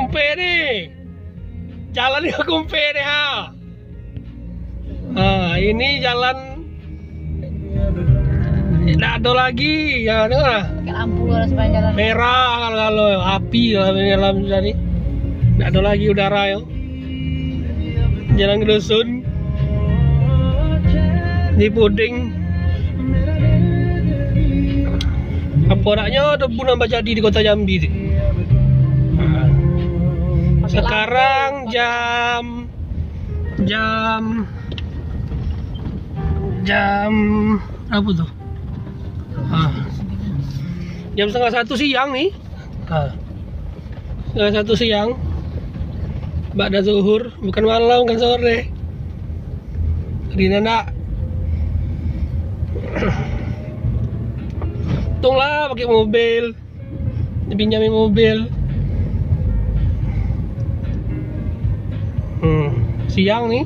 Kumpe nih. Jalan di Kumpe nih ha. Nah, ini jalan tidak ada lagi ya, pakai lampu kalau sepanjang jalan merah kalau api dalam tadi. Tidak ada lagi udara ya. Jalan ke dusun di puding. Apa naknya debu nambah jadi di kota Jambi sih. Sekarang jam apa tuh? Jam 1:30 siang nih. 1:30 siang. Ba'da zuhur, bukan malam, bukan sore. Rina nak. Untunglah pakai mobil. Dipinjamin mobil. Siang nih.